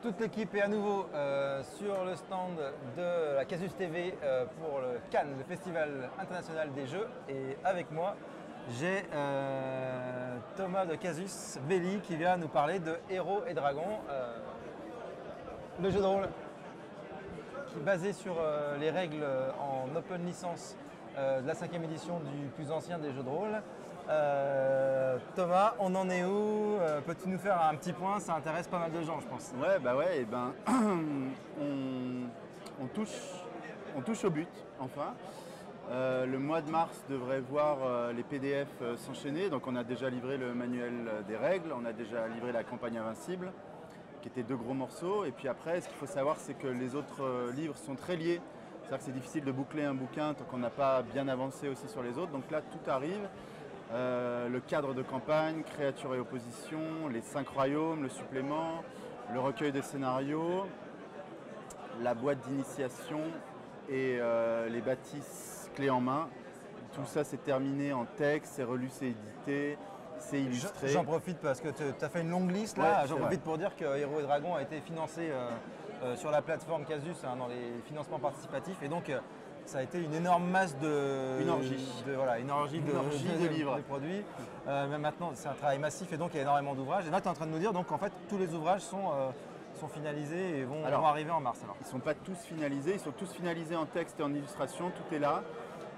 Toute l'équipe est à nouveau sur le stand de la Casus TV pour le Cannes, le Festival international des jeux. Et avec moi, j'ai Thomas de Casus Belli qui vient nous parler de Héros et Dragons, le jeu de rôle qui est basé sur les règles en open licence de la 5e édition du plus ancien des jeux de rôle. Thomas, on en est où? Peux-tu nous faire un petit point? Ça intéresse pas mal de gens, je pense. Ouais, bah ouais, et ben, on touche au but, enfin. Le mois de mars devrait voir les PDF s'enchaîner. Donc on a déjà livré le manuel des règles, on a déjà livré la campagne Invincible, qui était 2 gros morceaux. Et puis après, ce qu'il faut savoir, c'est que les autres livres sont très liés. C'est-à-dire que c'est difficile de boucler un bouquin tant qu'on n'a pas bien avancé aussi sur les autres. Donc là, tout arrive. Le cadre de campagne, créatures et opposition, les 5 royaumes, le supplément, le recueil de scénarios, la boîte d'initiation et les bâtisses clés en main. Tout ça c'est terminé en texte, c'est relu, c'est édité, c'est illustré. J'en profite parce que tu as fait une longue liste là. Ouais, j'en profite pour dire que Héros et Dragons a été financé sur la plateforme Casus dans les financements participatifs. Et donc ça a été une énorme masse de... Une orgie. Une orgie de livres. De produits. Mais maintenant, c'est un travail massif et donc il y a énormément d'ouvrages. Et là, tu es en train de nous dire donc en fait tous les ouvrages sont finalisés et vont arriver en mars. Alors. Ils ne sont pas tous finalisés, ils sont tous finalisés en texte et en illustration, tout est là.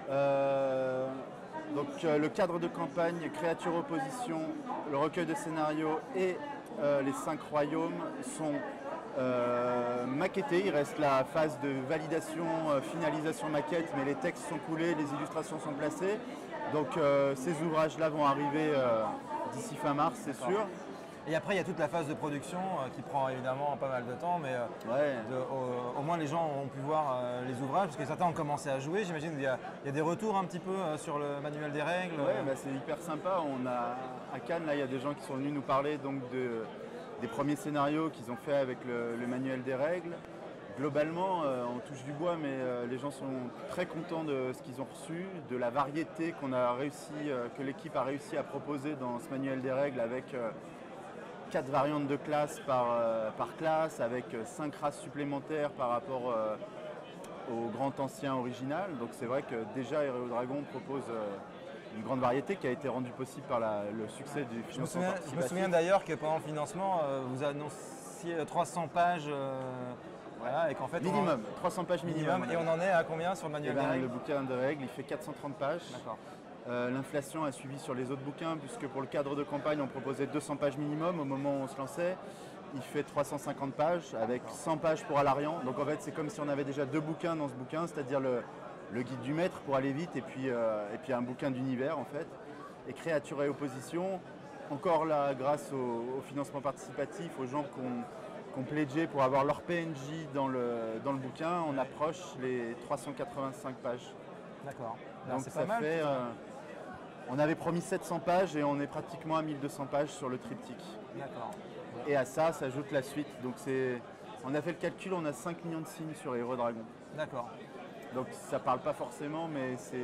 Le cadre de campagne, créatures opposition, le recueil de scénarios et les 5 royaumes sont maquettés. Il reste la phase de validation, finalisation maquette, mais les textes sont coulés, les illustrations sont placées. Donc ces ouvrages-là vont arriver d'ici fin mars, c'est sûr. Et après, il y a toute la phase de production qui prend évidemment pas mal de temps, mais au moins les gens ont pu voir les ouvrages, parce que certains ont commencé à jouer. J'imagine qu'il y a des retours un petit peu sur le manuel des règles. Ouais, c'est hyper sympa. À Cannes, là, il y a des gens qui sont venus nous parler donc, des premiers scénarios qu'ils ont fait avec le manuel des règles. Globalement, on touche du bois, mais les gens sont très contents de ce qu'ils ont reçu, de la variété que l'équipe a réussi à proposer dans ce manuel des règles avec 4 variantes de classe par classe, avec 5 races supplémentaires par rapport au grand ancien original. Donc c'est vrai que déjà Héros et Dragons propose une grande variété qui a été rendue possible par le succès du financement participatif. Je me souviens d'ailleurs que pendant le financement, vous annonciez 300 pages. Voilà, et qu'en fait, 300 pages minimum. Et on en est à combien sur le manuel des règles? Le bouquin de règles, il fait 430 pages. D'accord. L'inflation a suivi sur les autres bouquins, puisque pour le cadre de campagne, on proposait 200 pages minimum au moment où on se lançait. Il fait 350 pages, avec 100 pages pour Alarian. Donc en fait, c'est comme si on avait déjà 2 bouquins dans ce bouquin, c'est-à-dire le guide du maître pour aller vite, et puis un bouquin d'univers en fait. Et créatures et opposition, encore là, grâce au financement participatif, aux gens qui ont pledgé pour avoir leur PNJ dans le bouquin, on approche les 385 pages. D'accord. Donc c'est ça pas mal, fait... on avait promis 700 pages et on est pratiquement à 1200 pages sur le triptyque. D'accord. Et à ça s'ajoute la suite. Donc on a fait le calcul, on a 5 millions de signes sur Héros et Dragons. D'accord. Donc ça parle pas forcément, mais c'est...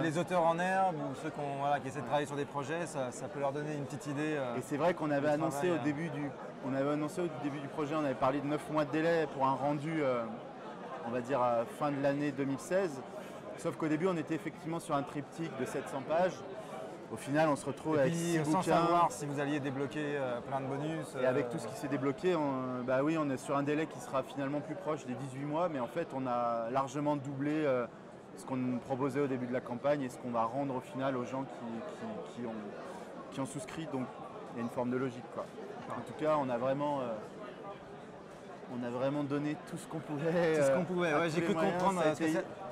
les auteurs en herbe ou ceux qui essaient de travailler sur des projets, ça peut leur donner une petite idée. Et c'est vrai qu'on avait annoncé au début du projet, on avait parlé de 9 mois de délai pour un rendu, on va dire à fin de l'année 2016. Sauf qu'au début, on était effectivement sur un triptyque de 700 pages. Au final, on se retrouve avec 6 bouquins. Sans savoir si vous alliez débloquer plein de bonus. Et avec tout ce qui s'est débloqué, on est sur un délai qui sera finalement plus proche des 18 mois. Mais en fait, on a largement doublé ce qu'on proposait au début de la campagne et ce qu'on va rendre au final aux gens qui ont souscrit. Donc, il y a une forme de logique, quoi. En tout cas, on a vraiment donné tout ce qu'on pouvait. Tout ce qu'on pouvait, j'ai cru comprendre.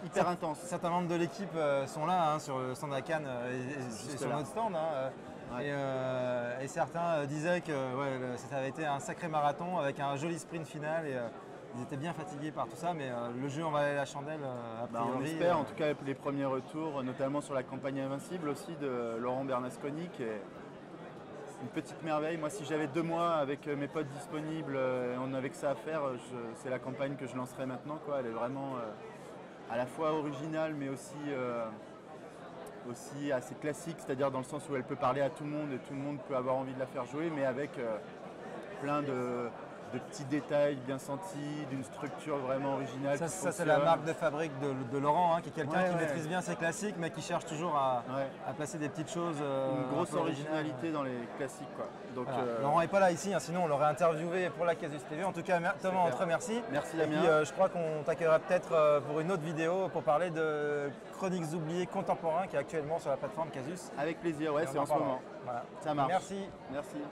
Hyper intense. Certains membres de l'équipe sont là sur le stand à Cannes et sur notre stand. Et certains disaient que ça avait été un sacré marathon avec un joli sprint final. Et ils étaient bien fatigués par tout ça, mais le jeu en valait la chandelle a priori. On espère, en tout cas les premiers retours, notamment sur la campagne Invincible aussi de Laurent Bernasconi, qui est une petite merveille. Moi, si j'avais 2 mois avec mes potes disponibles et on avait que ça à faire, c'est la campagne que je lancerais maintenant, quoi. Elle est vraiment à la fois originale, mais aussi assez classique, c'est-à-dire dans le sens où elle peut parler à tout le monde et tout le monde peut avoir envie de la faire jouer, mais avec plein de petits détails bien sentis, d'une structure vraiment originale. Ça, qui c'est la fonctionne. marque de fabrique de Laurent, hein, qui est quelqu'un Ouais, qui ouais. maîtrise bien ses classiques, mais qui cherche toujours à placer des petites choses. Une grosse un peu originales. originalité dans les classiques, quoi. Donc, Voilà. Laurent n'est pas là ici, hein, sinon on l'aurait interviewé pour la Casus TV. En tout cas, Thomas, on te remercie. Merci Et Damien. puis, je crois qu'on t'accueillera peut-être pour une autre vidéo pour parler de Chroniques oubliées contemporains qui est actuellement sur la plateforme Casus. Avec plaisir, ouais, Et on c'est en en ce parlera. moment. Voilà. Ça marche. Merci. Merci.